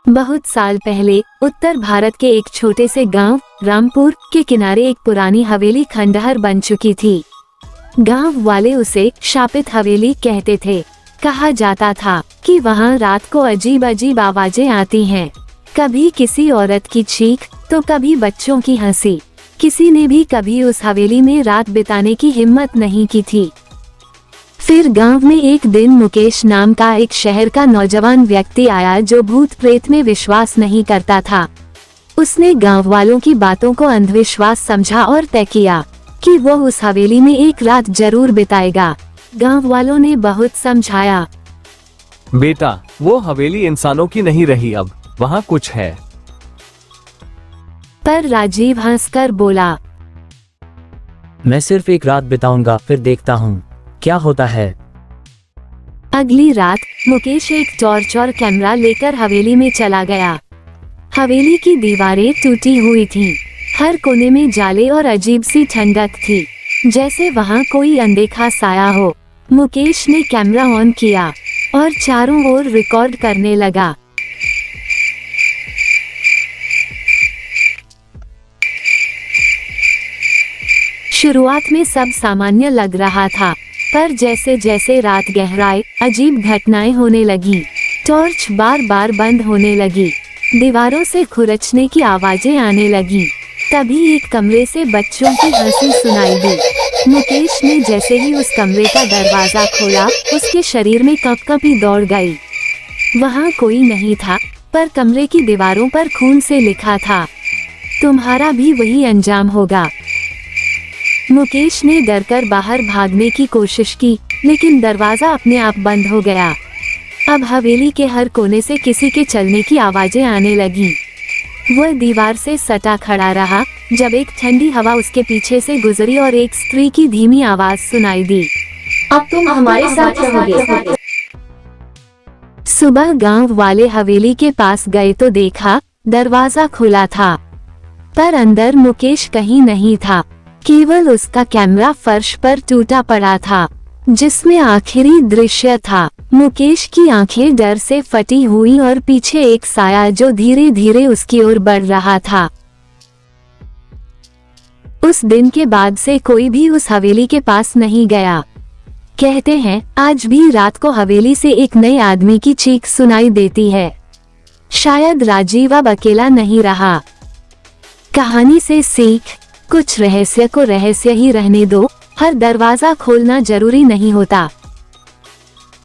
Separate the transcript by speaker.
Speaker 1: बहुत साल पहले उत्तर भारत के एक छोटे से गांव रामपुर के किनारे एक पुरानी हवेली खंडहर बन चुकी थी। गांव वाले उसे शापित हवेली कहते थे। कहा जाता था कि वहां रात को अजीब अजीब आवाजें आती हैं। कभी किसी औरत की चीख तो कभी बच्चों की हंसी। किसी ने भी कभी उस हवेली में रात बिताने की हिम्मत नहीं की थी। फिर गांव में एक दिन मुकेश नाम का एक शहर का नौजवान व्यक्ति आया जो भूत प्रेत में विश्वास नहीं करता था। उसने गांव वालों की बातों को अंधविश्वास समझा और तय किया कि वो उस हवेली में एक रात जरूर बिताएगा। गांव वालों ने बहुत समझाया,
Speaker 2: बेटा वो हवेली इंसानों की नहीं रही, अब वहाँ कुछ है।
Speaker 1: पर राजीव हंसकर बोला,
Speaker 3: मैं सिर्फ एक रात बिताऊंगा, फिर देखता हूँ क्या होता है।
Speaker 1: अगली रात मुकेश एक टॉर्च और कैमरा लेकर हवेली में चला गया। हवेली की दीवारें टूटी हुई थीं। हर कोने में जाले और अजीब सी ठंडक थी, जैसे वहां कोई अनदेखा साया हो। मुकेश ने कैमरा ऑन किया और चारों ओर रिकॉर्ड करने लगा। शुरुआत में सब सामान्य लग रहा था, पर जैसे जैसे रात गहराई अजीब घटनाएं होने लगी। टॉर्च बार बार बंद होने लगी, दीवारों से खुरचने की आवाजें आने लगी। तभी एक कमरे से बच्चों की हंसी सुनाई दी। मुकेश ने जैसे ही उस कमरे का दरवाजा खोला, उसके शरीर में कंपकंपी दौड़ गई। वहाँ कोई नहीं था, पर कमरे की दीवारों पर खून से लिखा था, तुम्हारा भी वही अंजाम होगा। मुकेश ने डरकर बाहर भागने की कोशिश की, लेकिन दरवाजा अपने आप बंद हो गया। अब हवेली के हर कोने से किसी के चलने की आवाजें आने लगी। वह दीवार से सटा खड़ा रहा जब एक ठंडी हवा उसके पीछे से गुजरी और एक स्त्री की धीमी आवाज सुनाई दी,
Speaker 4: अब तुम हमारे साथ रहोगे।
Speaker 1: सुबह गांव वाले हवेली के पास गए तो देखा दरवाजा खुला था, पर अंदर मुकेश कहीं नहीं था। केवल उसका कैमरा फर्श पर टूटा पड़ा था, जिसमें आखिरी दृश्य था। मुकेश की आंखें डर से फटी हुई और पीछे एक साया जो धीरे धीरे उसकी ओर बढ़ रहा था। उस दिन के बाद से कोई भी उस हवेली के पास नहीं गया। कहते हैं आज भी रात को हवेली से एक नए आदमी की चीख सुनाई देती है। शायद राजीव अब अकेला नहीं रहा। कहानी से सीख, कुछ रहस्य को रहस्य ही रहने दो। हर दरवाजा खोलना जरूरी नहीं होता।